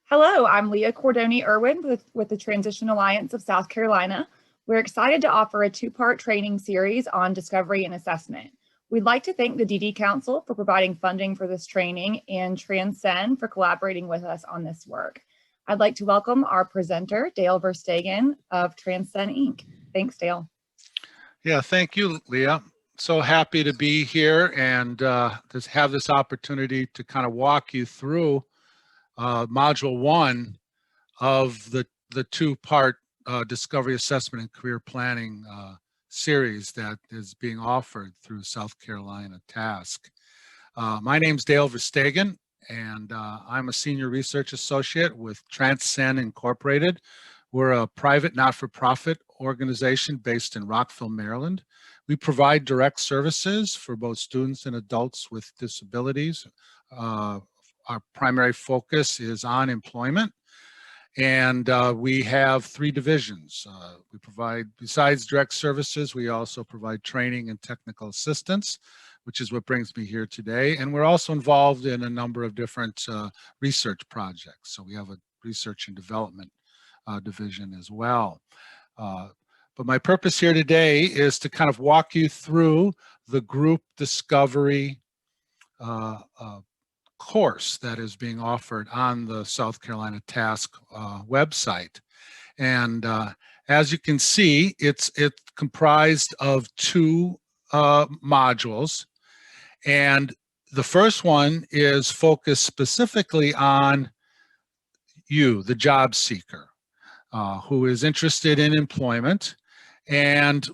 Hello, I'm Leah Cordoni Irwin with the Transition Alliance of South Carolina. We're excited to offer a two-part training series on discovery and assessment. We'd like to thank the DD Council for providing funding for this training and Transcend for collaborating with us on this work. I'd like to welcome our presenter, Dale Verstegen of Transcend Inc. Thanks, Dale. Yeah, thank you, Leah. So happy to be here and just have this opportunity to kind of walk you through Module 1 of the two-part Discovery Assessment and Career Planning series that is being offered through South Carolina Task. My name's Dale Verstegen, and I'm a Senior Research Associate with Transcend Incorporated. We're a private not-for-profit organization based in Rockville, Maryland. We provide direct services for both students and adults with disabilities. Our primary focus is on employment, and we have 3 divisions. We provide, besides direct services, we also provide training and technical assistance, which is what brings me here today. And we're also involved in a number of different research projects. So we have a research and development division as well. But my purpose here today is to kind of walk you through the group discovery course that is being offered on the South Carolina Task website. And as you can see, it's comprised of 2 modules. And the first one is focused specifically on you, the job seeker, who is interested in employment. And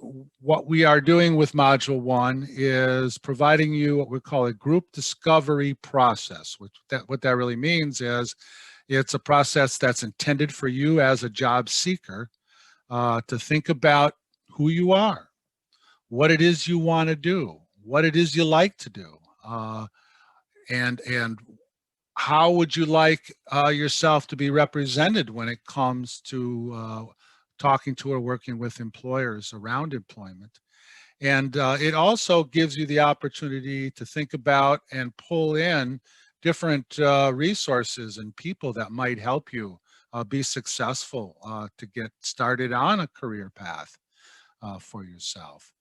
what we are doing with Module 1 is providing you what we call a group discovery process. What that really means is it's a process that's intended for you as a job seeker to think about who you are, what it is you want to do, what it is you like to do, and how would you like yourself to be represented when it comes to talking to or working with employers around employment. And it also gives you the opportunity to think about and pull in different resources and people that might help you be successful to get started on a career path for yourself.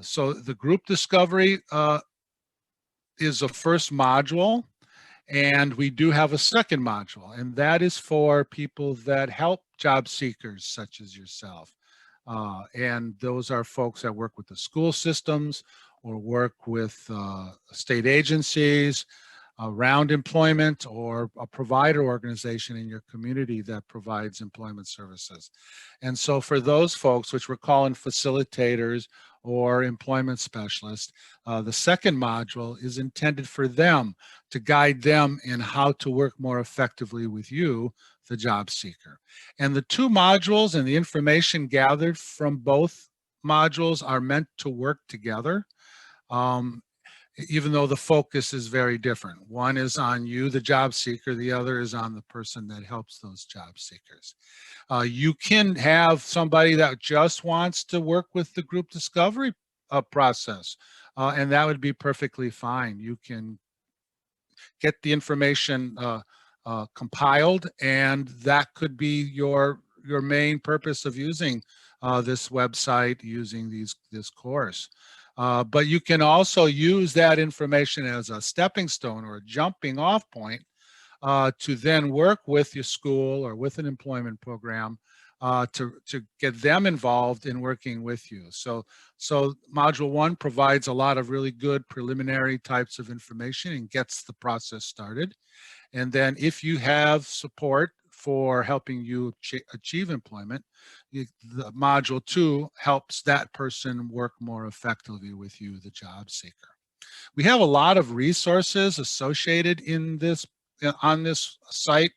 So the group discovery is a first module. And we do have a second module, and that is for people that help job seekers such as yourself. And those are folks that work with the school systems or work with state agencies around employment, or a provider organization in your community that provides employment services. And so for those folks, which we're calling facilitators or employment specialists, the second module is intended for them to guide them in how to work more effectively with you, the job seeker. And the 2 modules and the information gathered from both modules are meant to work together, even though the focus is very different. One is on you, the job seeker, the other is on the person that helps those job seekers. You can have somebody that just wants to work with the group discovery process, and that would be perfectly fine. You can get the information compiled, and that could be your main purpose of using this website, using this course. But you can also use that information as a stepping stone or a jumping off point to then work with your school or with an employment program to get them involved in working with you. So Module 1 provides a lot of really good preliminary types of information and gets the process started. And then if you have support for helping you achieve employment, the Module 2 helps that person work more effectively with you, the job seeker. We have a lot of resources associated in this on this site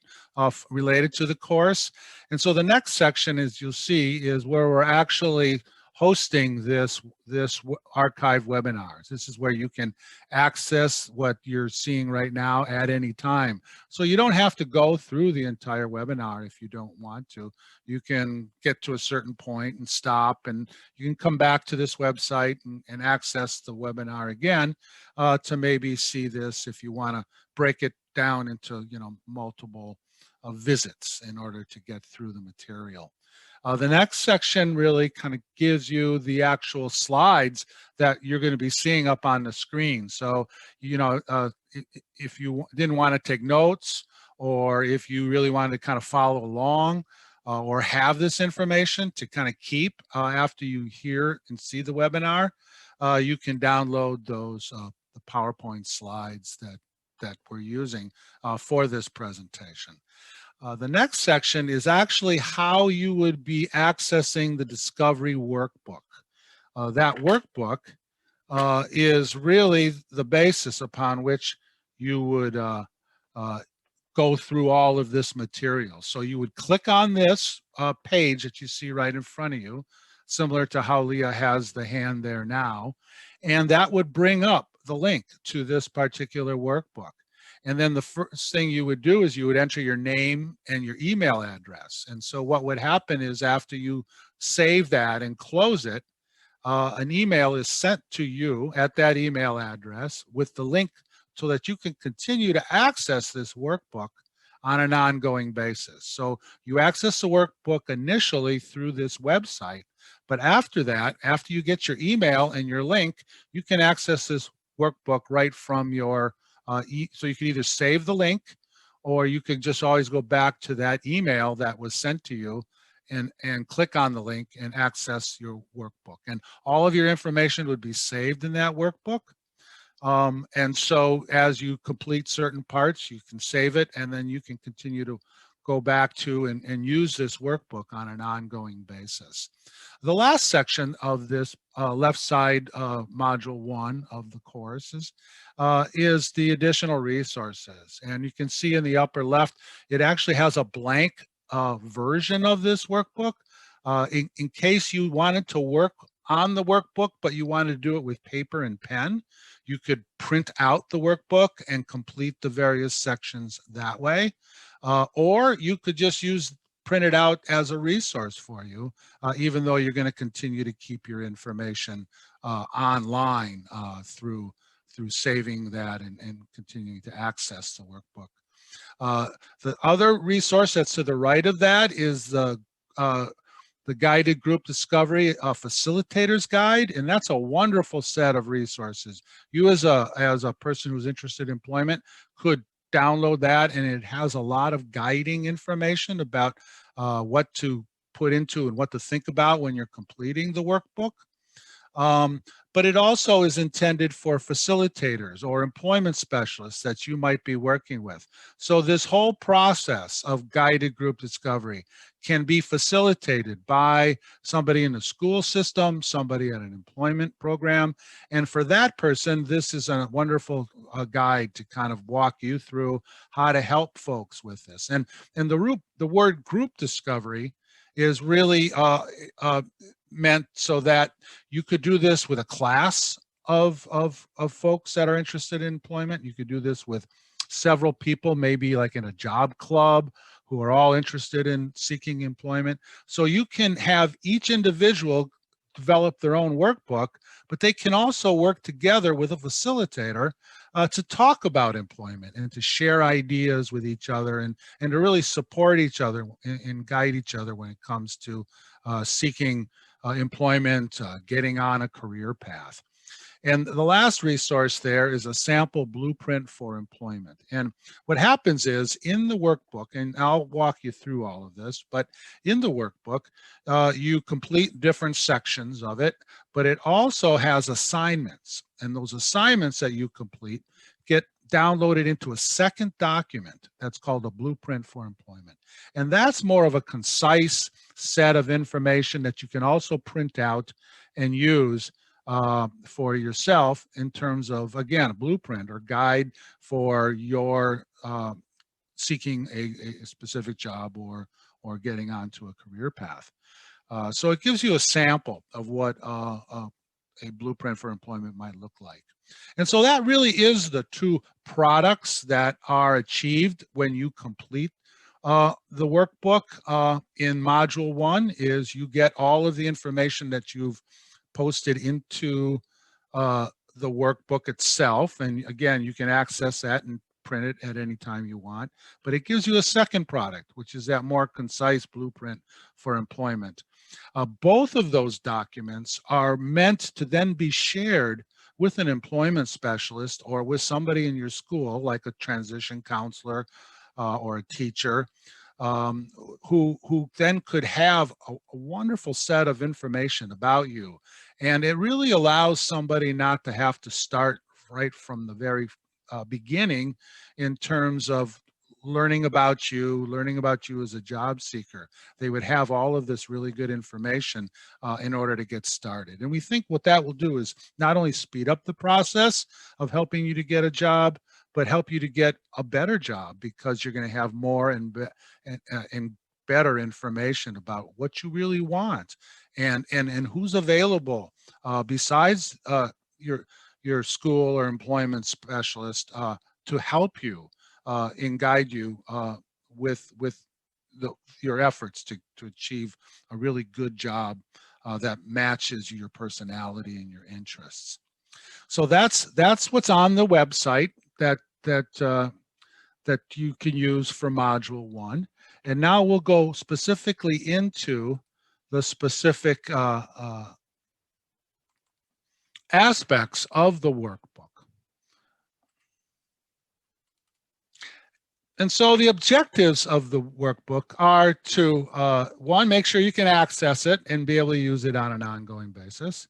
related to the course. And so the next section, as you'll see, is where we're actually hosting this archive webinars. This is where you can access what you're seeing right now at any time. So you don't have to go through the entire webinar if you don't want to. You can get to a certain point and stop, and you can come back to this website and access the webinar again to maybe see this if you want to break it down into, multiple visits in order to get through the material. The next section really kind of gives you the actual slides that you're going to be seeing up on the screen. So, if you didn't want to take notes, or if you really wanted to kind of follow along, or have this information to kind of keep after you hear and see the webinar, you can download those the PowerPoint slides that we're using for this presentation. The next section is actually how you would be accessing the Discovery Workbook. That workbook is really the basis upon which you would go through all of this material. So you would click on this page that you see right in front of you, similar to how Leah has the hand there now, and that would bring up the link to this particular workbook. And then the first thing you would do is you would enter your name and your email address. And so what would happen is after you save that and close it, an email is sent to you at that email address with the link so that you can continue to access this workbook on an ongoing basis. So you access the workbook initially through this website, but after that, after you get your email and your link, you can access this workbook right from your so you can either save the link, or you can just always go back to that email that was sent to you and click on the link and access your workbook. And all of your information would be saved in that workbook. And so as you complete certain parts, you can save it, and then you can continue to go back to and use this workbook on an ongoing basis. The last section of this left side module 1 of the course is the additional resources. And you can see in the upper left, it actually has a blank version of this workbook. In case you wanted to work on the workbook, but you wanted to do it with paper and pen, you could print out the workbook and complete the various sections that way. Or you could just print it out as a resource for you, even though you're going to continue to keep your information online through saving that and continuing to access the workbook. The other resource that's to the right of that is the Guided Group Discovery Facilitator's Guide, and that's a wonderful set of resources. You as a person who's interested in employment could download that, and it has a lot of guiding information about what to put into and what to think about when you're completing the workbook. But it also is intended for facilitators or employment specialists that you might be working with. So this whole process of guided group discovery can be facilitated by somebody in the school system, somebody at an employment program. And for that person, this is a wonderful guide to kind of walk you through how to help folks with this. And the word group discovery is really meant so that you could do this with a class of folks that are interested in employment. You could do this with several people, maybe like in a job club, who are all interested in seeking employment. So you can have each individual develop their own workbook, but they can also work together with a facilitator to talk about employment and to share ideas with each other and to really support each other and guide each other when it comes to seeking employment, getting on a career path. And the last resource there is a sample blueprint for employment. And what happens is in the workbook, and I'll walk you through all of this, but in the workbook, you complete different sections of it, but it also has assignments. And those assignments that you complete get downloaded into a second document that's called a blueprint for employment. And that's more of a concise set of information that you can also print out and use for yourself in terms of, again, a blueprint or guide for your seeking a specific job or getting onto a career path. So it gives you a sample of what a blueprint for employment might look like. And so that really is the two products that are achieved when you complete the workbook. In Module 1 is you get all of the information that you've posted into the workbook itself. And again, you can access that and print it at any time you want, but it gives you a second product, which is that more concise blueprint for employment. Both of those documents are meant to then be shared with an employment specialist or with somebody in your school, like a transition counselor or a teacher, who then could have a wonderful set of information about you. And it really allows somebody not to have to start right from the very beginning in terms of learning about you as a job seeker. They would have all of this really good information in order to get started. And we think what that will do is not only speed up the process of helping you to get a job, but help you to get a better job, because you're going to have more and better information about what you really want and who's available besides your school or employment specialist to help you and guide you with your efforts to achieve a really good job that matches your personality and your interests. So that's what's on the website that you can use for Module 1. And now we'll go specifically into the specific aspects of the workbook. And so the objectives of the workbook are to, one, make sure you can access it and be able to use it on an ongoing basis.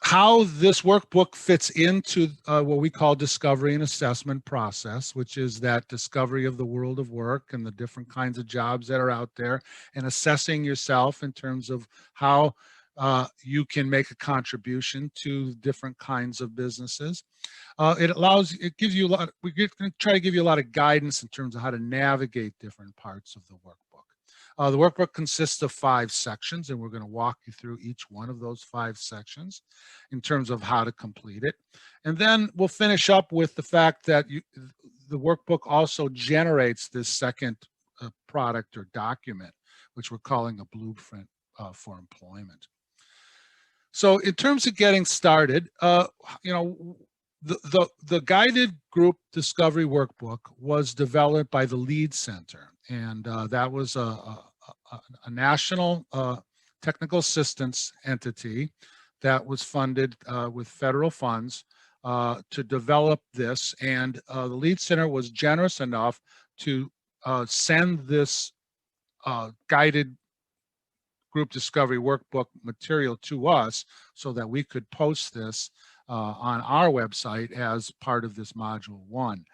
How this workbook fits into what we call discovery and assessment process, which is that discovery of the world of work and the different kinds of jobs that are out there, and assessing yourself in terms of how you can make a contribution to different kinds of businesses. It gives you a lot, we're going to try to give you a lot of guidance in terms of how to navigate different parts of the workbook. The workbook consists of 5 sections, and we're going to walk you through each one of those 5 sections in terms of how to complete it. And then we'll finish up with the fact that the workbook also generates this second product or document, which we're calling a blueprint for employment. So in terms of getting started, the guided group discovery workbook was developed by the Lead Center, and that was a national technical assistance entity that was funded with federal funds to develop this. And the Lead Center was generous enough to send this guided group discovery workbook material to us so that we could post this on our website as part of this Module 1.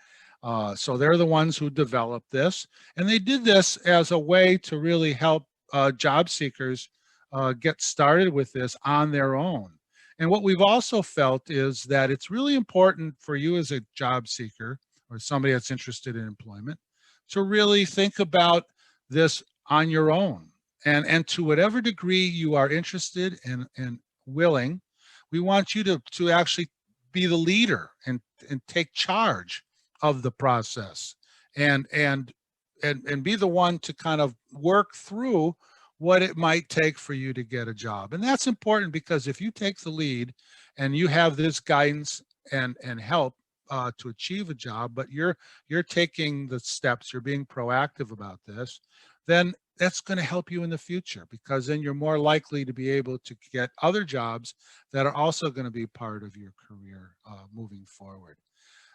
So they're the ones who developed this, and they did this as a way to really help job seekers get started with this on their own. And what we've also felt is that it's really important for you as a job seeker or somebody that's interested in employment to really think about this on your own. And to whatever degree you are interested and willing, we want you to actually be the leader and take charge of the process and be the one to kind of work through what it might take for you to get a job. And that's important, because if you take the lead and you have this guidance and help to achieve a job, but you're taking the steps, you're being proactive about this, then that's going to help you in the future, because then you're more likely to be able to get other jobs that are also going to be part of your career moving forward.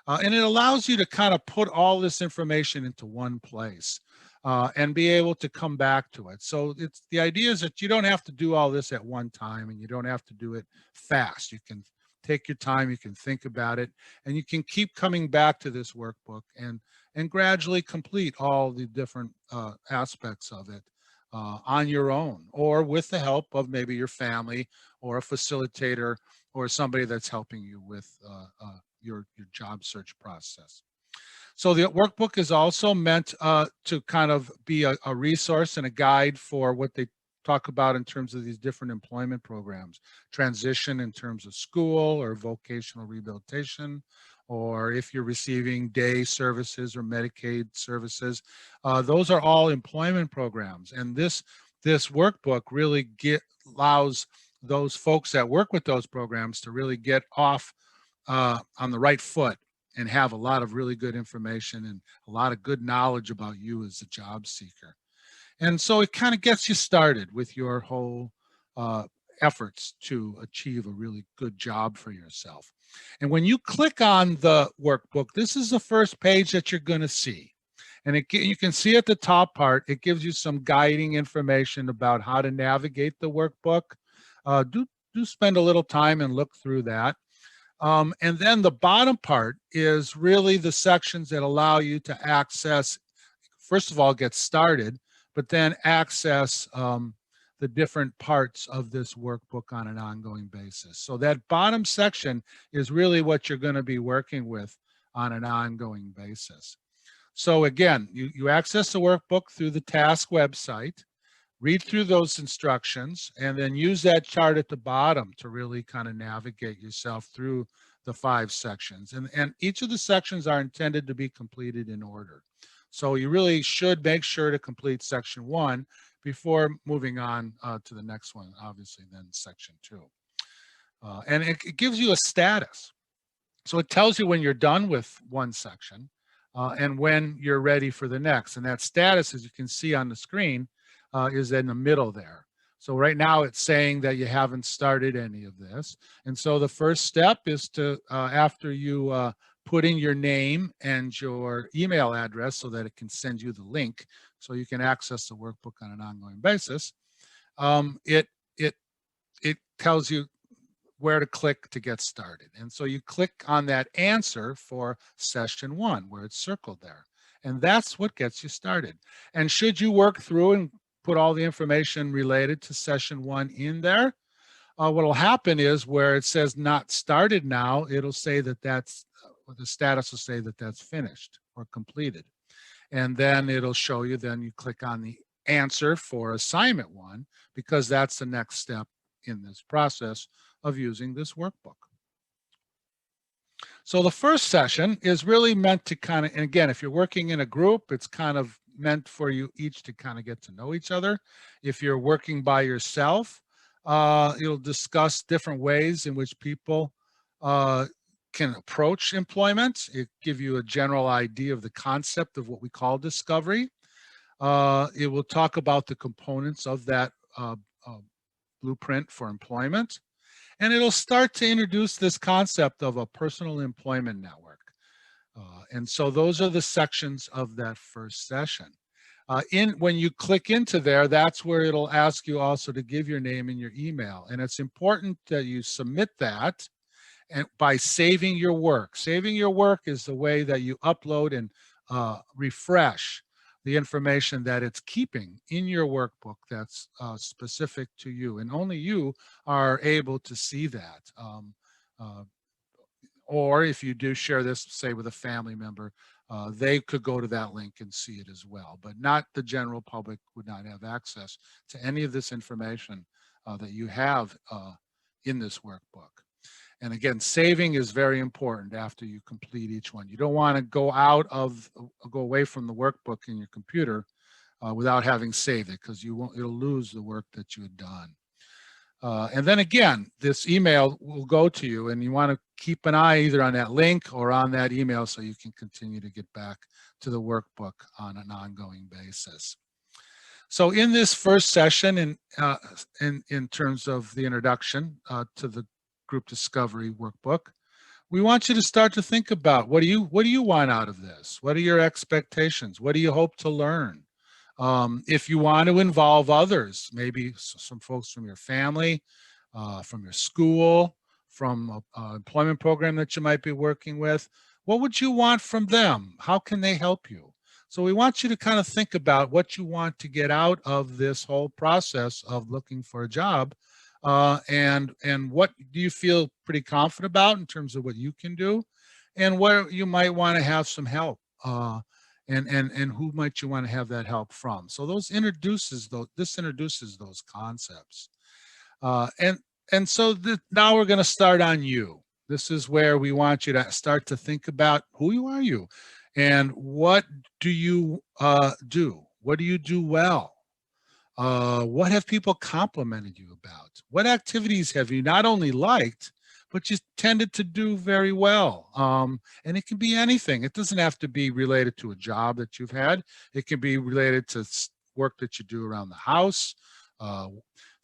And it allows you to kind of put all this information into one place and be able to come back to it. So the idea is that you don't have to do all this at one time, and you don't have to do it fast. You can take your time, you can think about it, and you can keep coming back to this workbook and gradually complete all the different aspects of it on your own, or with the help of maybe your family or a facilitator or somebody that's helping you with your job search process. So the workbook is also meant to kind of be a resource and a guide for what they talk about in terms of these different employment programs, transition in terms of school or vocational rehabilitation, or if you're receiving day services or Medicaid services. Those are all employment programs. And this workbook really allows those folks that work with those programs to really get off on the right foot and have a lot of really good information and a lot of good knowledge about you as a job seeker. And so it kind of gets you started with your whole efforts to achieve a really good job for yourself. And when you click on the workbook, this is the first page that you're going to see. And you can see at the top part, it gives you some guiding information about how to navigate the workbook. Do spend a little time and look through that. And then the bottom part is really the sections that allow you to access, first of all, get started, but then access the different parts of this workbook on an ongoing basis. So that bottom section is really what you're going to be working with on an ongoing basis. So again, you access the workbook through the task website, read through those instructions, and then use that chart at the bottom to really kind of navigate yourself through the 5 sections. And each of the sections are intended to be completed in order. So you really should make sure to complete section 1 before moving on to the next one, obviously then section 2. And it gives you a status. So it tells you when you're done with one section and when you're ready for the next. And that status, as you can see on the screen, is in the middle there. So right now it's saying that you haven't started any of this. And so the first step is to, after you put in your name and your email address so that it can send you the link so you can access the workbook on an ongoing basis, it tells you where to click to get started. And so you click on that answer for session 1 where it's circled there. And that's what gets you started. And should you work through and put all the information related to session 1 in there, what will happen is where it says not started now, it'll say that that's, the status will say that that's finished or completed. And then it'll show you, then you click on the answer for assignment 1, because that's the next step in this process of using this workbook. So the first session is really meant to kind of, and again, if you're working in a group, it's kind of meant for you each to kind of get to know each other. If you're working by yourself, you'll discuss different ways in which people can approach employment. It give you a general idea of the concept of what we call discovery. It will talk about the components of that blueprint for employment. And it'll start to introduce this concept of a personal employment network. And so those are the sections of that first session. When you click into there, that's where it'll ask you also to give your name and your email. And it's important that you submit that and by saving your work. Saving your work is the way that you upload and refresh the information that it's keeping in your workbook that's specific to you. And only you are able to see that. Or if you do share this, say with a family member, they could go to that link and see it as well. But not the general public would not have access to any of this information that you have in this workbook. And again, saving is very important after you complete each one. You don't want to go away from the workbook in your computer without having saved it, because it'll lose the work that you had done. And then again, this email will go to you, and you want to keep an eye either on that link or on that email so you can continue to get back to the workbook on an ongoing basis. So in this first session, in terms of the introduction to the group discovery workbook, we want you to start to think about what do you want out of this? What are your expectations? What do you hope to learn? If you want to involve others, maybe some folks from your family, from your school, from an employment program that you might be working with, what would you want from them? How can they help you? So we want you to kind of think about what you want to get out of this whole process of looking for a job. And what do you feel pretty confident about in terms of what you can do, and where you might want to have some help, and who might you want to have that help from. So this introduces those concepts. And so now we're going to start on you. This is where we want you to start to think about who are you, and what do you do? What do you do well? What have people complimented you about? What activities have you not only liked, but you tended to do very well. And it can be anything. It doesn't have to be related to a job that you've had. It can be related to work that you do around the house,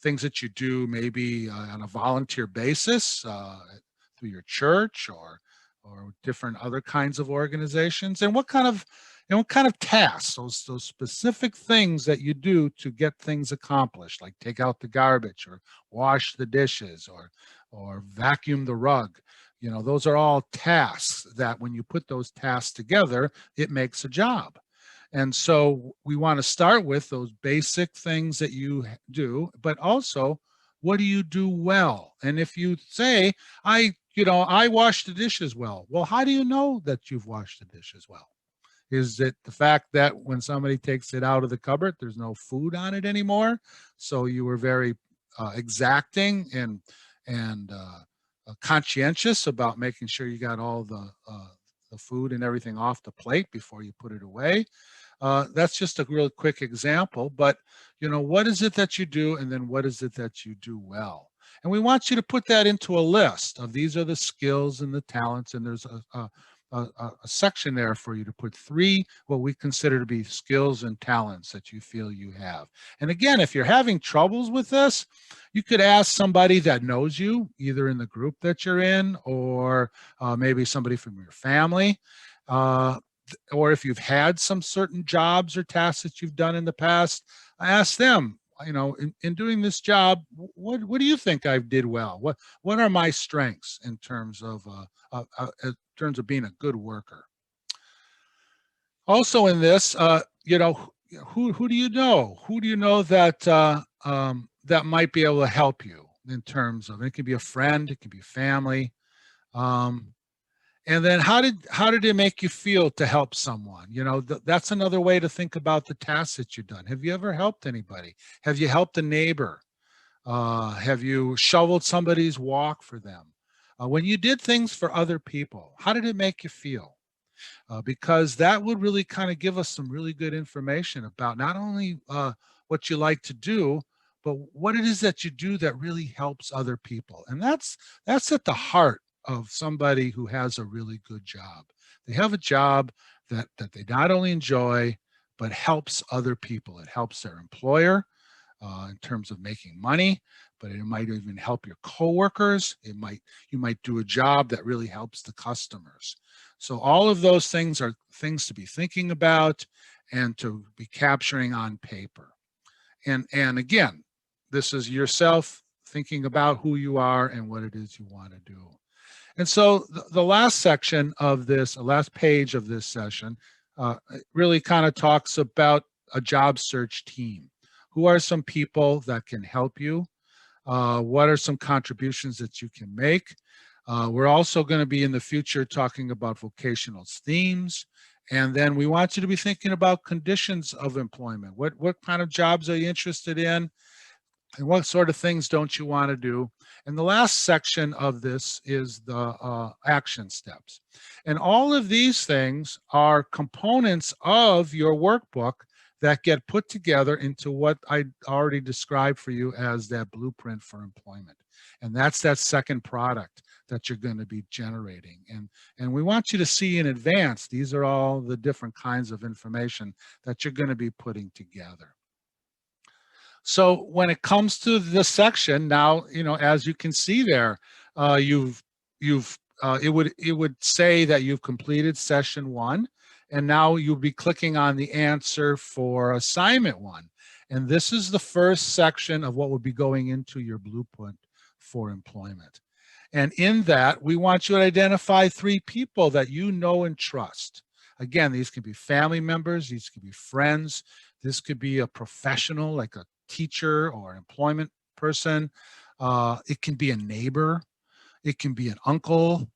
things that you do maybe on a volunteer basis through your church or different other kinds of organizations. And what kind of tasks, those specific things that you do to get things accomplished, like take out the garbage or wash the dishes or vacuum the rug. Those are all tasks that when you put those tasks together, it makes a job. And so we want to start with those basic things that you do, but also, what do you do well? And if you say, I wash the dishes well. Well, how do you know that you've washed the dishes well? Is it the fact that when somebody takes it out of the cupboard, there's no food on it anymore? So you were very exacting and conscientious about making sure you got all the food and everything off the plate before you put it away. That's just a real quick example, but what is it that you do, and then what is it that you do well? And we want you to put that into a list of these are the skills and the talents, and there's a section there for you to put 3 what we consider to be skills and talents that you feel you have. And again, if you're having troubles with this, you could ask somebody that knows you, either in the group that you're in or maybe somebody from your family. Or if you've had some certain jobs or tasks that you've done in the past, ask them, in doing this job, what do you think I did well? What are my strengths in terms of being a good worker? Also in this, who do you know? Who do you know that that might be able to help you in terms of, it can be a friend, it can be family. And then how did it make you feel to help someone? That's another way to think about the tasks that you've done. Have you ever helped anybody? Have you helped a neighbor? Have you shoveled somebody's walk for them? When you did things for other people, how did it make you feel? Because that would really kind of give us some really good information about not only what you like to do, but what it is that you do that really helps other people. And that's at the heart of somebody who has a really good job. They have a job that they not only enjoy, but helps other people. It helps their employer in terms of making money, but it might even help your coworkers. You might do a job that really helps the customers. So all of those things are things to be thinking about and to be capturing on paper. And again, this is yourself thinking about who you are and what it is you want to do. And so the last section of this, last page of this session, really kind of talks about a job search team. Who are some people that can help you? What are some contributions that you can make? We're also going to be in the future talking about vocational themes. And then we want you to be thinking about conditions of employment. What kind of jobs are you interested in? And what sort of things don't you want to do? And the last section of this is the action steps. And all of these things are components of your workbook that get put together into what I already described for you as that blueprint for employment. And that's that second product that you're going to be generating. And we want you to see in advance, these are all the different kinds of information that you're going to be putting together. So when it comes to this section now, as you can see there, it would say that you've completed session 1, and now you'll be clicking on the answer for assignment 1. And this is the first section of what will be going into your blueprint for employment. And in that, we want you to identify 3 people that you know and trust. Again, these can be family members, these could be friends, this could be a professional like a teacher or an employment person. It can be a neighbor. It can be an uncle.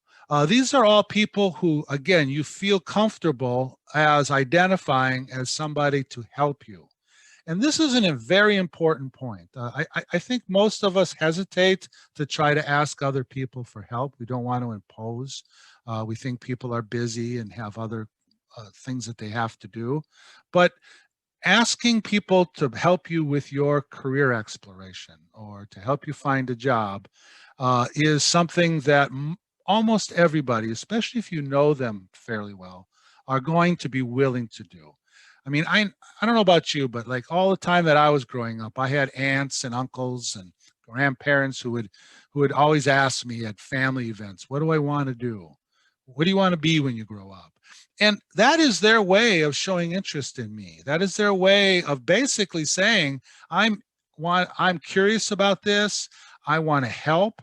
These are all people who, again, you feel comfortable as identifying as somebody to help you. And this is a very important point. I think most of us hesitate to try to ask other people for help. We don't want to impose. We think people are busy and have other things that they have to do. But asking people to help you with your career exploration or to help you find a job is something that almost everybody, especially if you know them fairly well, are going to be willing to do. I mean, I don't know about you, but like all the time that I was growing up, I had aunts and uncles and grandparents who would always ask me at family events, what do I want to do? What do you want to be when you grow up? And that is their way of showing interest in me. That is their way of basically saying, I'm curious about this. I want to help.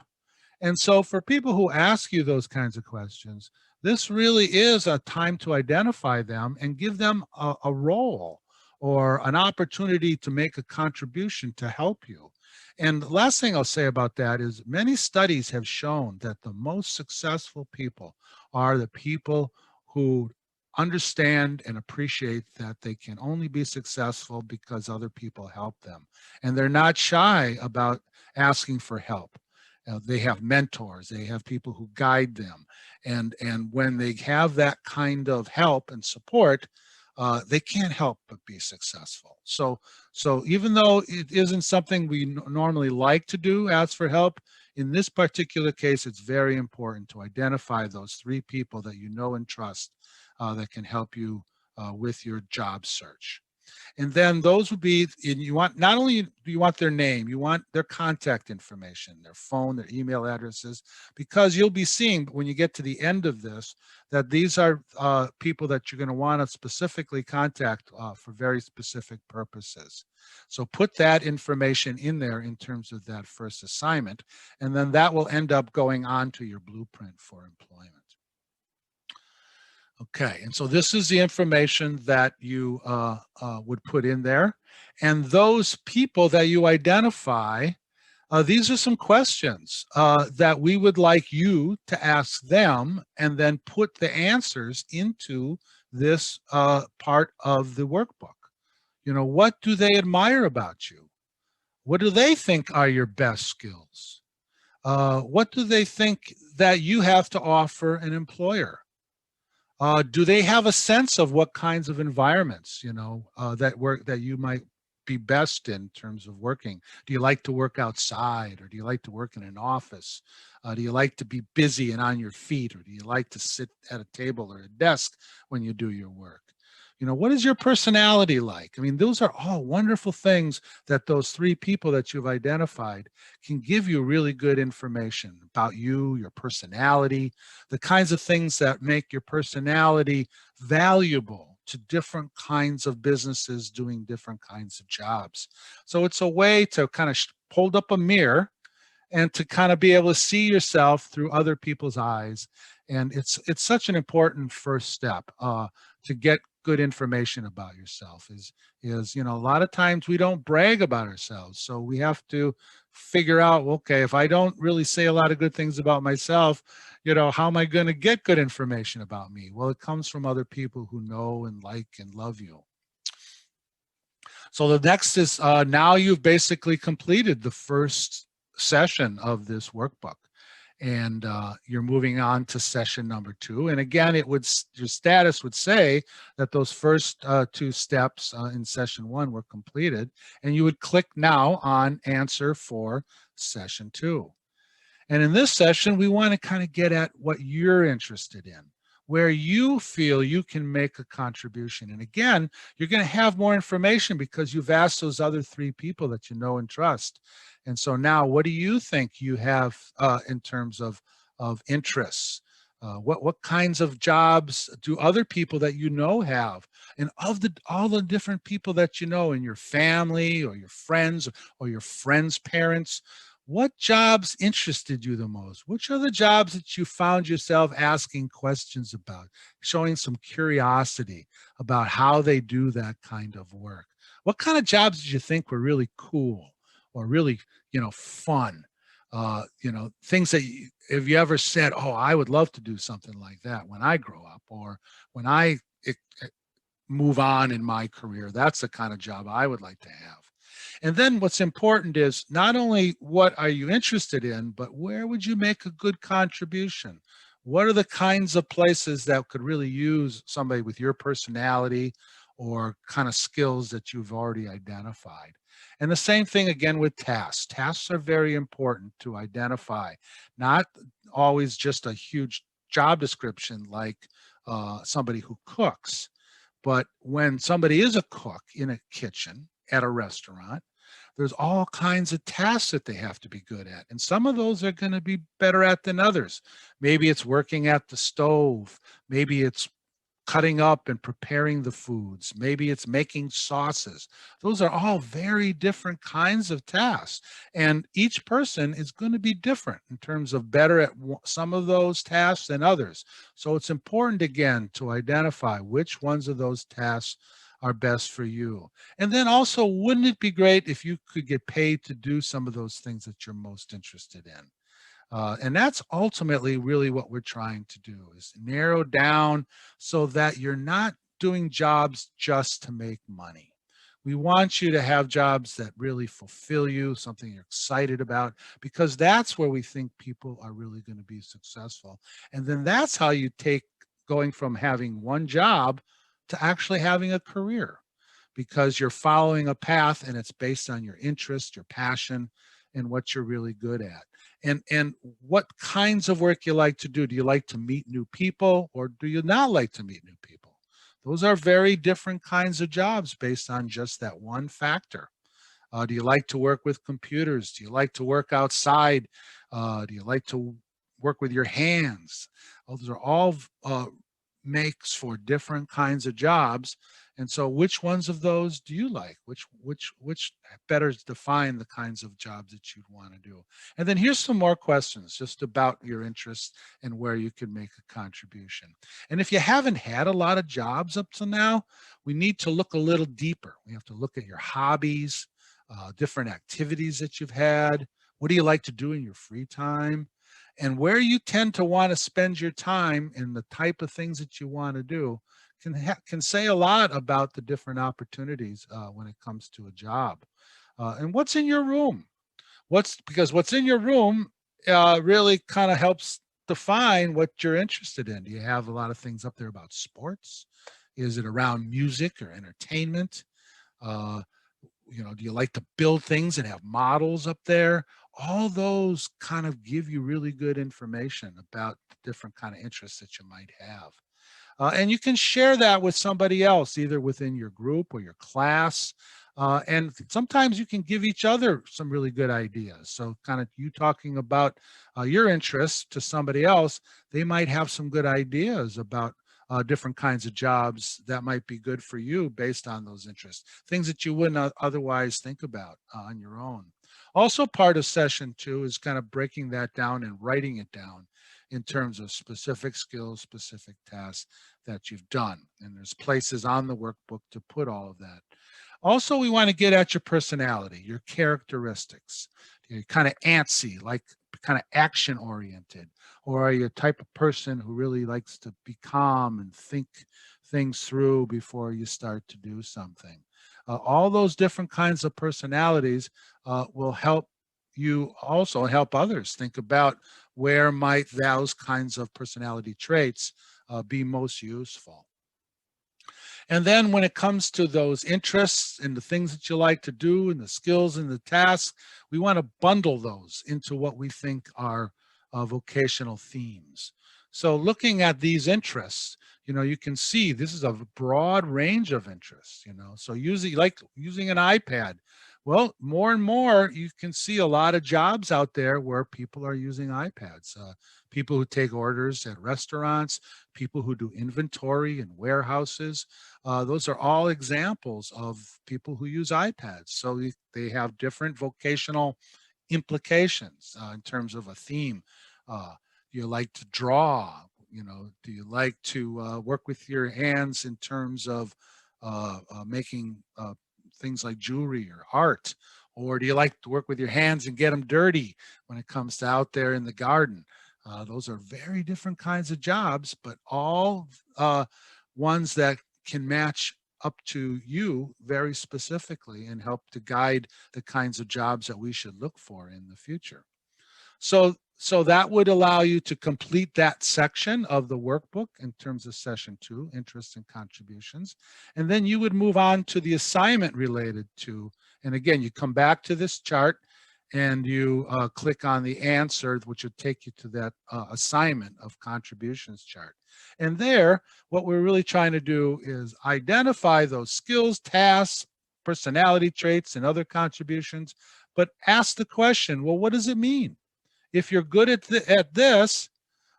And so for people who ask you those kinds of questions, this really is a time to identify them and give them a role or an opportunity to make a contribution to help you. And the last thing I'll say about that is many studies have shown that the most successful people are the people who understand and appreciate that they can only be successful because other people help them. And they're not shy about asking for help. They have mentors, they have people who guide them. And when they have that kind of help and support, they can't help but be successful. So even though it isn't something we normally like to do, ask for help, in this particular case, it's very important to identify those 3 people that you know and trust that can help you with your job search. And then those would be, you want, not only do you want their name, you want their contact information, their phone, their email addresses, because you'll be seeing when you get to the end of this, that these are people that you're going to want to specifically contact for very specific purposes. So put that information in there in terms of that first assignment, and then that will end up going on to your blueprint for employment. Okay, and so this is the information that you would put in there. And those people that you identify, these are some questions that we would like you to ask them and then put the answers into this part of the workbook. You know, what do they admire about you? What do they think are your best skills? What do they think that you have to offer an employer? Do they have a sense of what kinds of environments, you know, that you might be best in terms of working? Do you like to work outside, or do you like to work in an office? Do you like to be busy and on your feet, or do you like to sit at a table or a desk when you do your work? You know, what is your personality like? I mean, those are all wonderful things that those 3 people that you've identified can give you really good information about you, your personality, the kinds of things that make your personality valuable to different kinds of businesses doing different kinds of jobs. So it's a way to kind of hold up a mirror and to kind of be able to see yourself through other people's eyes. And it's such an important first step to get good information about yourself. Is you know, a lot of times we don't brag about ourselves, so we have to figure out, okay, if I don't really say a lot of good things about myself, you know, how am I going to get good information about me? Well, it comes from other people who know and like and love you. So the next is now you've basically completed the first session of this workbook, and you're moving on to session number 2. And again, your status would say that those first 2 steps in session 1 were completed, and you would click now on answer for session 2. And in this session, we want to kind of get at what you're interested in, where you feel you can make a contribution. And again, you're going to have more information because you've asked those other 3 people that you know and trust. And so now, what do you think you have in terms of interests? What kinds of jobs do other people that you know have? And of all the different people that you know in your family or your friends or your friends' parents, what jobs interested you the most? Which are the jobs that you found yourself asking questions about, showing some curiosity about how they do that kind of work? What kind of jobs did you think were really cool or really, you know, fun? You know, things that have you ever said, oh, I would love to do something like that when I grow up, or when I move on in my career, that's the kind of job I would like to have. And then what's important is not only what are you interested in, but where would you make a good contribution? What are the kinds of places that could really use somebody with your personality or kind of skills that you've already identified. And the same thing again with tasks. Tasks are very important to identify, not always just a huge job description like somebody who cooks, but when somebody is a cook in a kitchen at a restaurant, there's all kinds of tasks that they have to be good at. And some of those are going to be better at than others. Maybe it's working at the stove. Maybe it's cutting up and preparing the foods. Maybe it's making sauces. Those are all very different kinds of tasks. And each person is going to be different in terms of better at some of those tasks than others. So it's important, again, to identify which ones of those tasks are best for you. And then also, wouldn't it be great if you could get paid to do some of those things that you're most interested in? And that's ultimately really what we're trying to do, is narrow down so that you're not doing jobs just to make money. We want you to have jobs that really fulfill you, something you're excited about, because that's where we think people are really going to be successful. And then that's how you take going from having one job to actually having a career, because you're following a path and it's based on your interest, your passion, and what you're really good at. And what kinds of work you like to do. Do you like to meet new people, or do you not like to meet new people? Those are very different kinds of jobs based on just that one factor. Do you like to work with computers? Do you like to work outside? Do you like to work with your hands? Those are all makes for different kinds of jobs. And so which ones of those do you like? Which better define the kinds of jobs that you'd want to do? And then here's some more questions just about your interests and where you can make a contribution. And if you haven't had a lot of jobs up to now, we need to look a little deeper. We have to look at your hobbies, different activities that you've had. What do you like to do in your free time? And where you tend to want to spend your time and the type of things that you want to do can say a lot about the different opportunities when it comes to a job. And what's in your room? Because what's in your room really kind of helps define what you're interested in. Do you have a lot of things up there about sports? Is it around music or entertainment? Do you like to build things and have models up there? All those kind of give you really good information about the different kind of interests that you might have. And you can share that with somebody else, either within your group or your class. And sometimes you can give each other some really good ideas. So kind of you talking about your interests to somebody else, they might have some good ideas about different kinds of jobs that might be good for you based on those interests, things that you wouldn't otherwise think about on your own. Also, part of session 2 is kind of breaking that down and writing it down in terms of specific skills, specific tasks that you've done. And there's places on the workbook to put all of that. Also, we want to get at your personality, your characteristics. You're kind of antsy, like kind of action oriented, or are you a type of person who really likes to be calm and think things through before you start to do something? All those different kinds of personalities will help you also help others think about where might those kinds of personality traits be most useful. And then when it comes to those interests and the things that you like to do and the skills and the tasks, we want to bundle those into what we think are vocational themes. So looking at these interests, you can see this is a broad range of interests, so using an iPad. Well, more and more, you can see a lot of jobs out there where people are using iPads. People who take orders at restaurants, people who do inventory in warehouses. Those are all examples of people who use iPads. So they have different vocational implications in terms of a theme. Do you like to draw? Do you like to work with your hands in terms of making things like jewelry or art? Or do you like to work with your hands and get them dirty when it comes to out there in the garden? Those are very different kinds of jobs, but all ones that can match up to you very specifically and help to guide the kinds of jobs that we should look for in the future. So So that would allow you to complete that section of the workbook in terms of session 2, interests and contributions. And then you would move on to the assignment related to, and again, you come back to this chart and you click on the answer, which would take you to that assignment of contributions chart. And there, what we're really trying to do is identify those skills, tasks, personality traits, and other contributions, but ask the question, well, what does it mean? If you're good at this,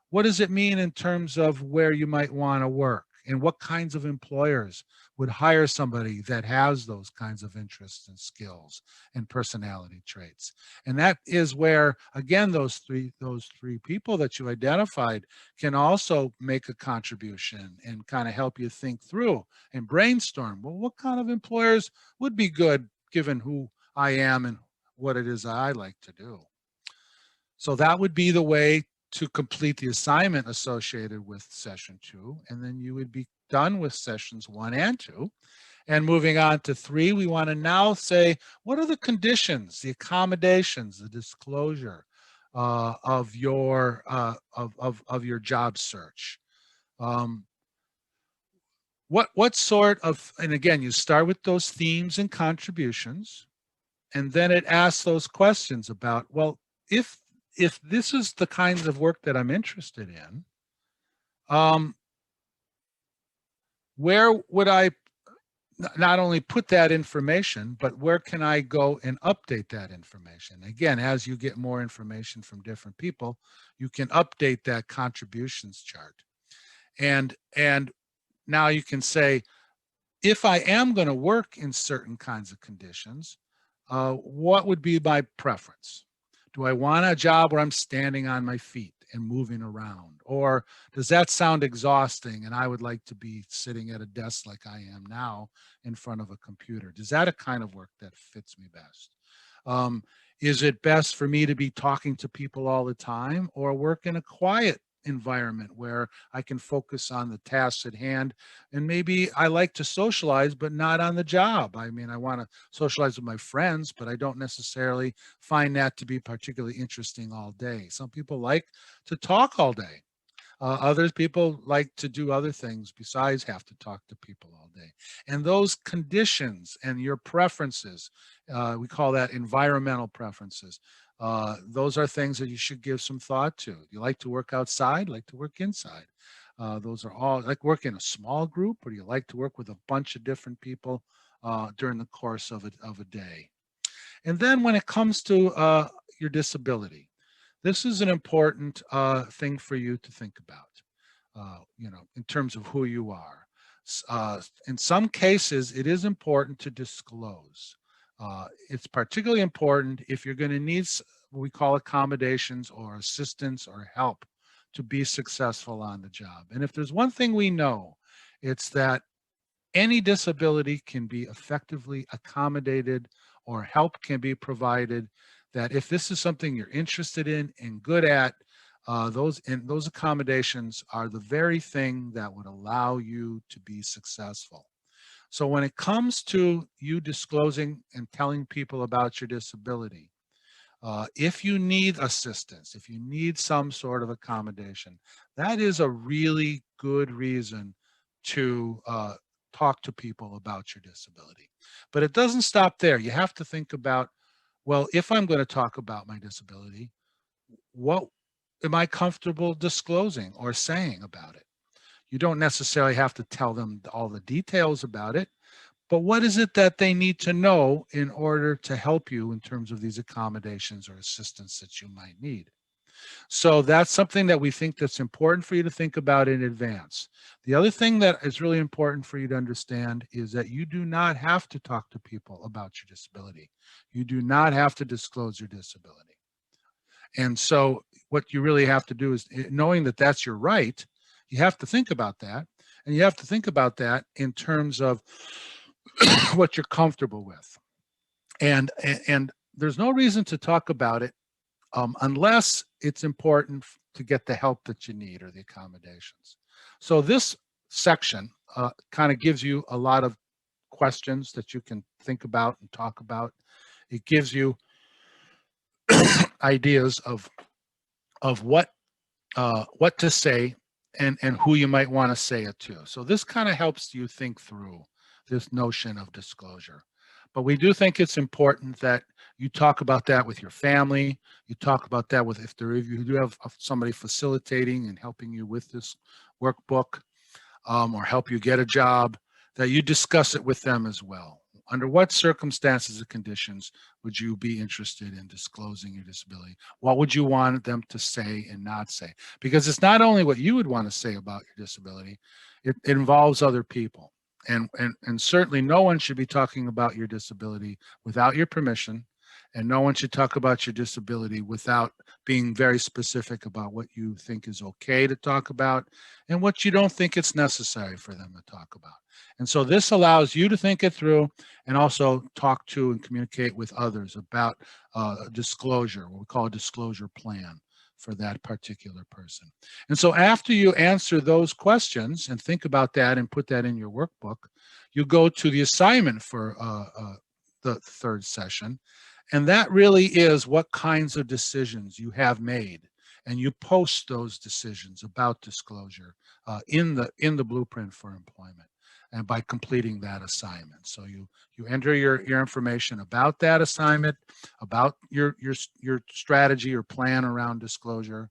what does it mean in terms of where you might want to work, and what kinds of employers would hire somebody that has those kinds of interests and skills and personality traits? And that is where, again, those three people that you identified can also make a contribution and kind of help you think through and brainstorm. Well, what kind of employers would be good given who I am and what it is I like to do? So that would be the way to complete the assignment associated with session 2, and then you would be done with sessions 1 and 2. And moving on to 3, we want to now say, what are the conditions, the accommodations, the disclosure of your job search? What sort of, and again, you start with those themes and contributions, and then it asks those questions about, well, if this is the kinds of work that I'm interested in, where would I not only put that information, but where can I go and update that information? Again, as you get more information from different people, you can update that contributions chart. And now you can say, if I am going to work in certain kinds of conditions, what would be my preference? Do I want a job where I'm standing on my feet and moving around? Or does that sound exhausting and I would like to be sitting at a desk like I am now in front of a computer? Is that a kind of work that fits me best? Is it best for me to be talking to people all the time, or work in a quiet environment where I can focus on the tasks at hand? And maybe I like to socialize, but not on the job. I mean, I want to socialize with my friends, but I don't necessarily find that to be particularly interesting all day. Some people like to talk all day. Other people like to do other things besides have to talk to people all day. And those conditions and your preferences, we call that environmental preferences. Those are things that you should give some thought to. You like to work outside, like to work inside. Those are all, like work in a small group, or do you like to work with a bunch of different people during the course of a day? And then when it comes to your disability, this is an important thing for you to think about, in terms of who you are. In some cases, it is important to disclose. It's particularly important if you're going to need what we call accommodations or assistance or help to be successful on the job. And if there's one thing we know, it's that any disability can be effectively accommodated, or help can be provided, that if this is something you're interested in and good at, those accommodations are the very thing that would allow you to be successful. So when it comes to you disclosing and telling people about your disability, if you need assistance, if you need some sort of accommodation, that is a really good reason to talk to people about your disability. But it doesn't stop there. You have to think about, well, if I'm going to talk about my disability, what am I comfortable disclosing or saying about it? You don't necessarily have to tell them all the details about it, but what is it that they need to know in order to help you in terms of these accommodations or assistance that you might need? So that's something that we think that's important for you to think about in advance. The other thing that is really important for you to understand is that you do not have to talk to people about your disability. You do not have to disclose your disability. And so what you really have to do is, knowing that that's your right, you have to think about that. And you have to think about that in terms of what you're comfortable with. And there's no reason to talk about it unless it's important to get the help that you need or the accommodations. So this section kind of gives you a lot of questions that you can think about and talk about. It gives you ideas of of what to say and who you might want to say it to. So this kind of helps you think through this notion of disclosure. But we do think it's important that you talk about that with your family. You talk about that with, if you do have somebody facilitating and helping you with this workbook, or help you get a job, that you discuss it with them as well. Under what circumstances or conditions would you be interested in disclosing your disability? What would you want them to say and not say? Because it's not only what you would want to say about your disability, it involves other people. And certainly no one should be talking about your disability without your permission, and no one should talk about your disability without being very specific about what you think is okay to talk about and what you don't think it's necessary for them to talk about. And so this allows you to think it through and also talk to and communicate with others about a disclosure, what we call a disclosure plan for that particular person. And so after you answer those questions and think about that and put that in your workbook, you go to the assignment for the third session. And that really is what kinds of decisions you have made. And you post those decisions about disclosure in the blueprint for employment, and by completing that assignment. So you enter your information about that assignment, about your strategy or plan around disclosure,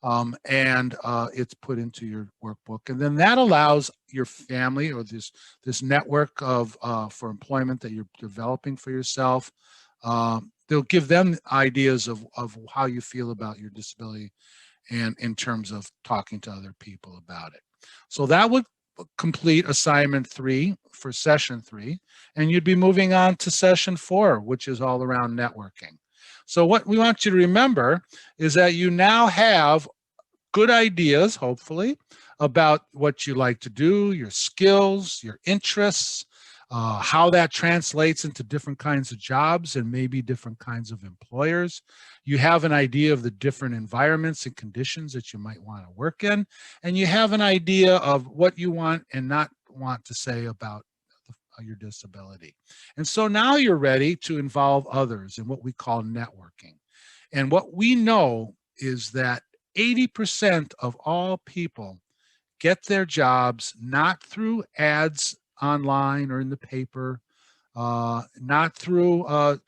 and it's put into your workbook. And then that allows your family or this network of for employment that you're developing for yourself, they'll give them ideas of how you feel about your disability and in terms of talking to other people about it. So that would complete assignment 3 for session 3, and you'd be moving on to session 4, which is all around networking. So what we want you to remember is that you now have good ideas, hopefully, about what you like to do, your skills, your interests, how that translates into different kinds of jobs and maybe different kinds of employers. You have an idea of the different environments and conditions that you might want to work in, and you have an idea of what you want and not want to say about your disability. And so now you're ready to involve others in what we call networking. And what we know is that 80% of all people get their jobs not through ads online or in the paper, not through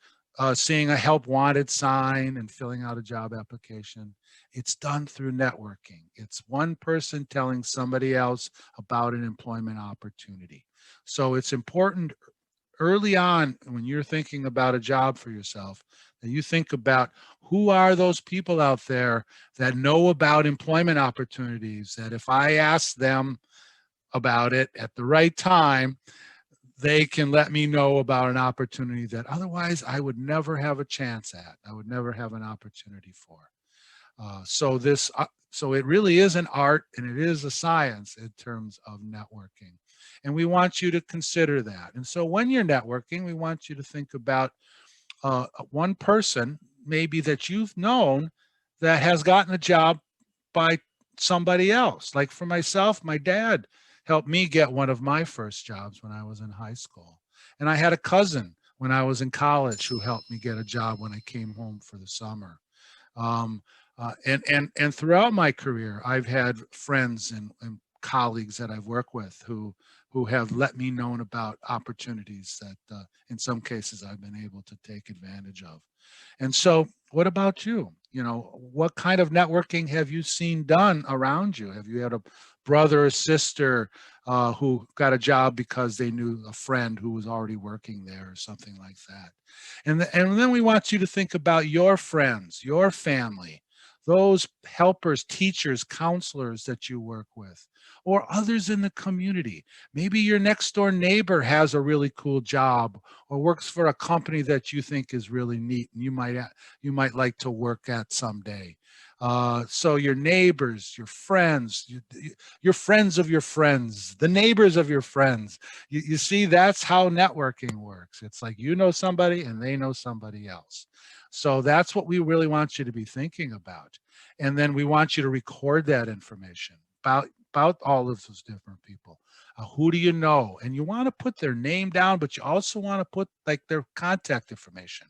seeing a help wanted sign and filling out a job application. It's done through networking. It's one person telling somebody else about an employment opportunity. So it's important early on when you're thinking about a job for yourself that you think about who are those people out there that know about employment opportunities, that if I ask them about it at the right time, they can let me know about an opportunity that otherwise I would never have a chance at. I would never have an opportunity for. So it really is an art and it is a science in terms of networking. And we want you to consider that. And so when you're networking, we want you to think about one person maybe that you've known that has gotten a job by somebody else. Like for myself, my dad helped me get one of my first jobs when I was in high school. And I had a cousin when I was in college who helped me get a job when I came home for the summer. And throughout my career, I've had friends and colleagues that I've worked with who have let me know about opportunities that in some cases I've been able to take advantage of. And so what about you? You know, what kind of networking have you seen done around you? Have you had a brother or sister who got a job because they knew a friend who was already working there or something like that? And then we want you to think about your friends, your family, those helpers, teachers, counselors that you work with, or others in the community. Maybe your next door neighbor has a really cool job or works for a company that you think is really neat and you might like to work at someday. So your neighbors, your friends, your friends of your friends, the neighbors of your friends. You see, that's how networking works. It's like you know somebody and they know somebody else. So that's what we really want you to be thinking about. And then we want you to record that information about all of those different people. Who do you know? And you want to put their name down, but you also want to put like their contact information,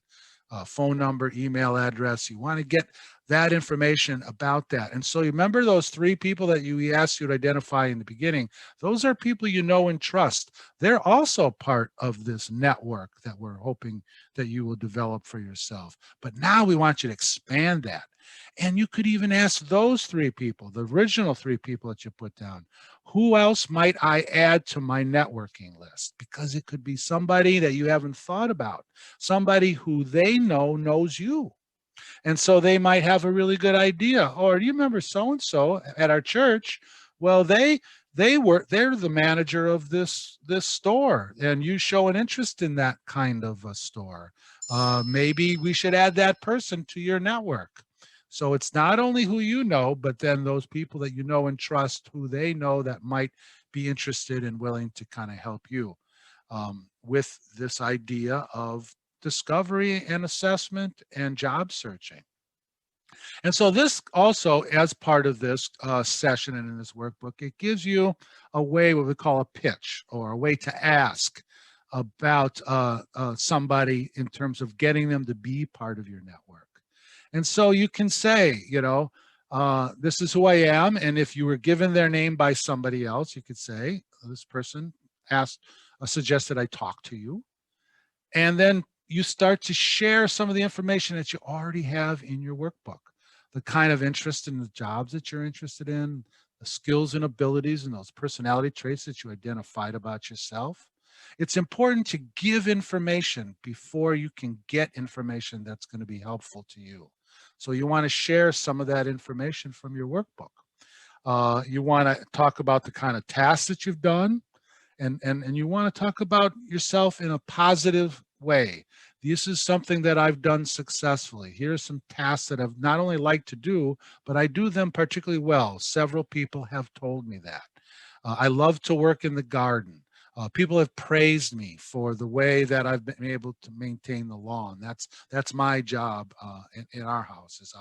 phone number, email address. You want to get that information about that. And so you remember those 3 people that we asked you to identify in the beginning, those are people you know and trust. They're also part of this network that we're hoping that you will develop for yourself. But now we want you to expand that. And you could even ask those 3 people, the original 3 people that you put down, who else might I add to my networking list? Because it could be somebody that you haven't thought about, somebody who they know knows you. And so they might have a really good idea. Or do you remember so-and-so at our church? Well, they're the manager of this store, and you show an interest in that kind of a store. Maybe we should add that person to your network. So it's not only who you know, but then those people that you know and trust, who they know that might be interested and willing to kind of help you with this idea of discovery and assessment and job searching. And so this also, as part of this session and in this workbook, it gives you a way, what we call a pitch, or a way to ask about somebody in terms of getting them to be part of your network. And so you can say, this is who I am. And if you were given their name by somebody else, you could say, this person suggested I talk to you. And then you start to share some of the information that you already have in your workbook, the kind of interest in the jobs that you're interested in, the skills and abilities and those personality traits that you identified about yourself. It's important to give information before you can get information that's going to be helpful to you. So you want to share some of that information from your workbook. You want to talk about the kind of tasks that you've done, and you want to talk about yourself in a positive way. This is something that I've done successfully. Here are some tasks that I've not only liked to do, but I do them particularly well. Several people have told me that. I love to work in the garden. People have praised me for the way that I've been able to maintain the lawn. That's my job in our house, is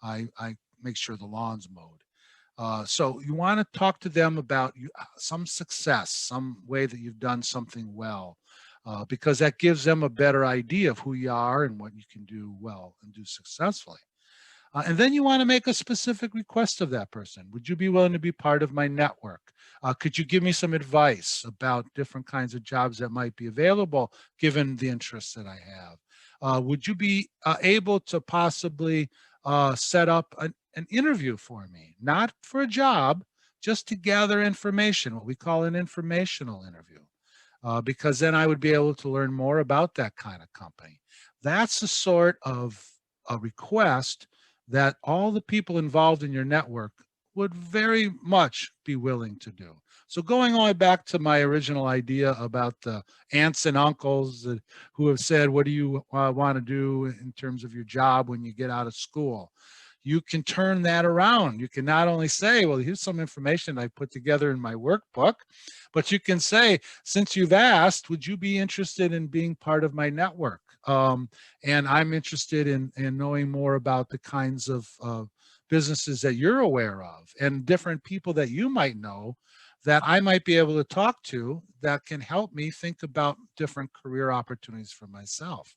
I make sure the lawn's mowed. So you want to talk to them about some success, some way that you've done something well, because that gives them a better idea of who you are and what you can do well and do successfully. And then you want to make a specific request of that person. Would you be willing to be part of my network? Could you give me some advice about different kinds of jobs that might be available given the interests that I have? Would you be able to possibly set up an interview for me, not for a job, just to gather information, what we call an informational interview, because then I would be able to learn more about that kind of company. That's the sort of a request that all the people involved in your network would very much be willing to do. So going all the way back to my original idea about the aunts and uncles who have said, what do you want to do in terms of your job when you get out of school? You can turn that around. You can not only say, well, here's some information I put together in my workbook, but you can say, since you've asked, would you be interested in being part of my network? And I'm interested in knowing more about the kinds of businesses that you're aware of and different people that you might know that I might be able to talk to that can help me think about different career opportunities for myself.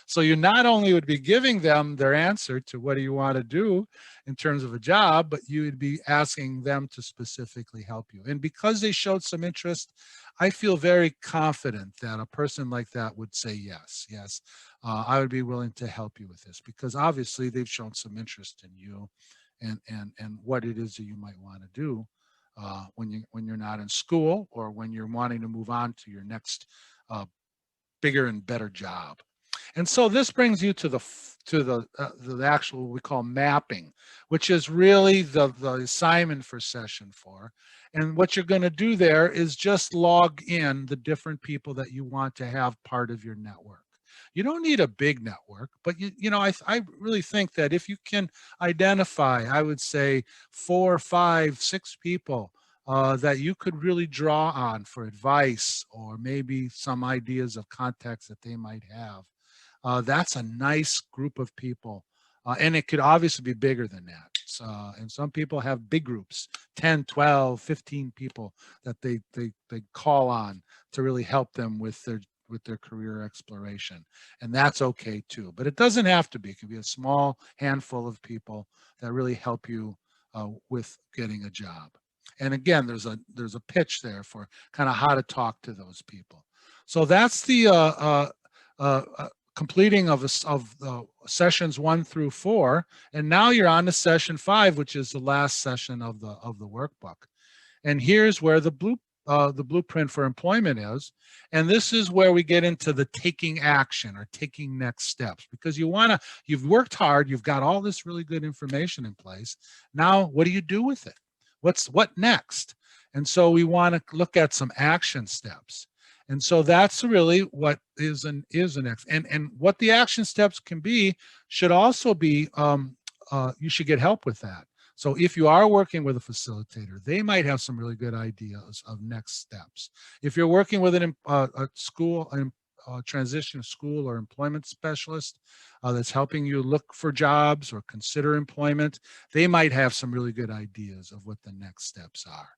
So you not only would be giving them their answer to what do you want to do in terms of a job, but you would be asking them to specifically help you. And because they showed some interest, I feel very confident that a person like that would say yes, I would be willing to help you with this, because obviously they've shown some interest in you and what it is that you might want to do when you're not in school or when you're wanting to move on to your next bigger and better job. And so this brings you to the actual, what we call mapping, which is really the assignment for session 4. And what you're going to do there is just log in the different people that you want to have part of your network. You don't need a big network, but I really think that if you can identify, I would say 4, 5, 6 people that you could really draw on for advice or maybe some ideas of contacts that they might have. That's a nice group of people. And it could obviously be bigger than that. And some people have big groups, 10, 12, 15 people that they call on to really help them with with their career exploration. And that's okay too. But it doesn't have to be. It can be a small handful of people that really help you with getting a job. And again, there's a pitch there for kind of how to talk to those people. So that's the completing of the sessions 1 through 4, and now you're on to session 5, which is the last session of the workbook. And here's where the blueprint for employment is, and this is where we get into the taking action or taking next steps, because you've worked hard, you've got all this really good information in place. Now, what do you do with it? What next? And so we want to look at some action steps. And so that's really what is an next. And what the action steps can be should also be, you should get help with that. So if you are working with a facilitator, they might have some really good ideas of next steps. If you're working with a transition school or employment specialist that's helping you look for jobs or consider employment, they might have some really good ideas of what the next steps are.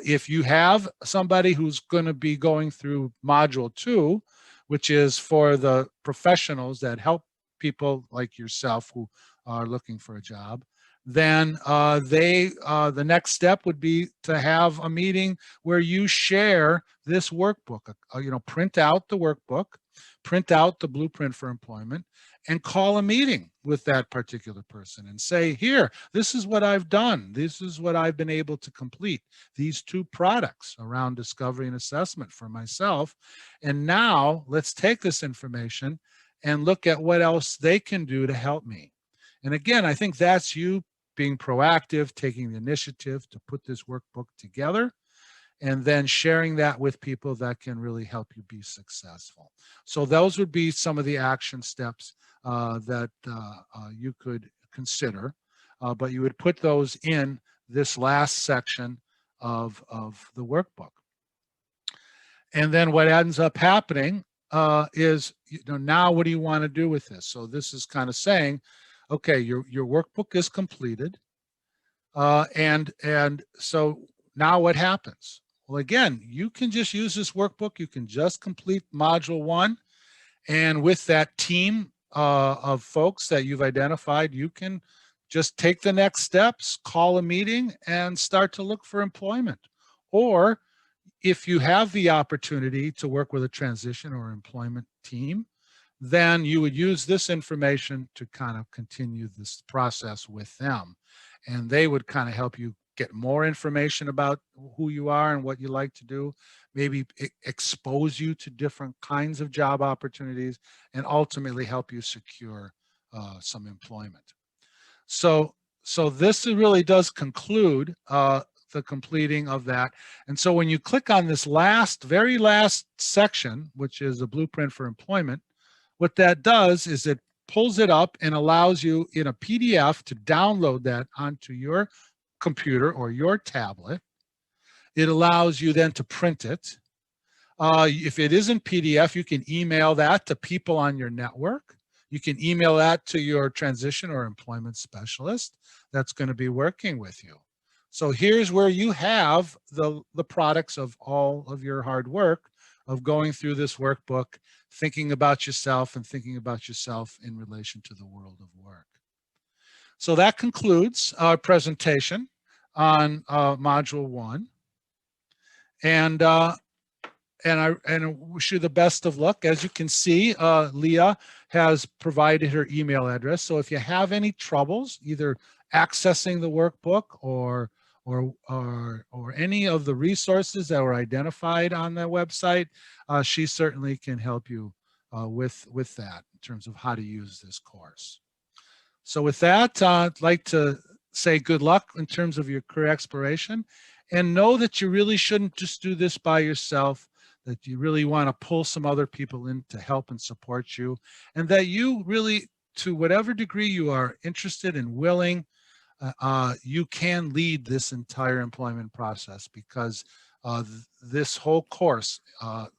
If you have somebody who's going to be going through module 2, which is for the professionals that help people like yourself who are looking for a job, then the next step would be to have a meeting where you share this workbook. Print out the workbook, print out the blueprint for employment, and call a meeting with that particular person and say, here, this is what I've done. This is what I've been able to complete, these 2 products around discovery and assessment for myself. And now let's take this information and look at what else they can do to help me. And again, I think that's you being proactive, taking the initiative to put this workbook together, and then sharing that with people that can really help you be successful. So those would be some of the action steps that you could consider, but you would put those in this last section of the workbook. And then what ends up happening is, now what do you want to do with this? So this is kind of saying, okay, your workbook is completed, and so now what happens? Well, again, you can just use this workbook. You can just complete module 1, and with that team of folks that you've identified, you can just take the next steps, call a meeting, and start to look for employment. Or if you have the opportunity to work with a transition or employment team, then you would use this information to kind of continue this process with them. And they would kind of help you get more information about who you are and what you like to do, maybe expose you to different kinds of job opportunities, and ultimately help you secure some employment. So this really does conclude the completing of that. And so when you click on this very last section, which is a blueprint for employment, what that does is it pulls it up and allows you in a PDF to download that onto your computer or your tablet. It allows you then to print it. If it isn't PDF, you can email that to people on your network. You can email that to your transition or employment specialist that's going to be working with you. So here's where you have the products of all of your hard work of going through this workbook, thinking about yourself and thinking about yourself in relation to the world of work. So that concludes our presentation on module 1. And I wish you the best of luck. As you can see, Leah has provided her email address. So if you have any troubles, either accessing the workbook or any of the resources that were identified on the website, she certainly can help you with that in terms of how to use this course. So with that, I'd like to say good luck in terms of your career exploration, and know that you really shouldn't just do this by yourself, that you really want to pull some other people in to help and support you, and that you really, to whatever degree you are interested and willing, you can lead this entire employment process, because this whole course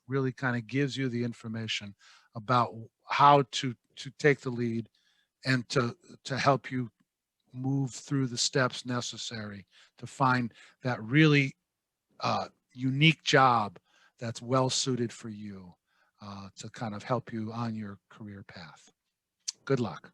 really kind of gives you the information about how to take the lead and to help you move through the steps necessary to find that really unique job that's well suited for you. to kind of help you on your career path. Good luck.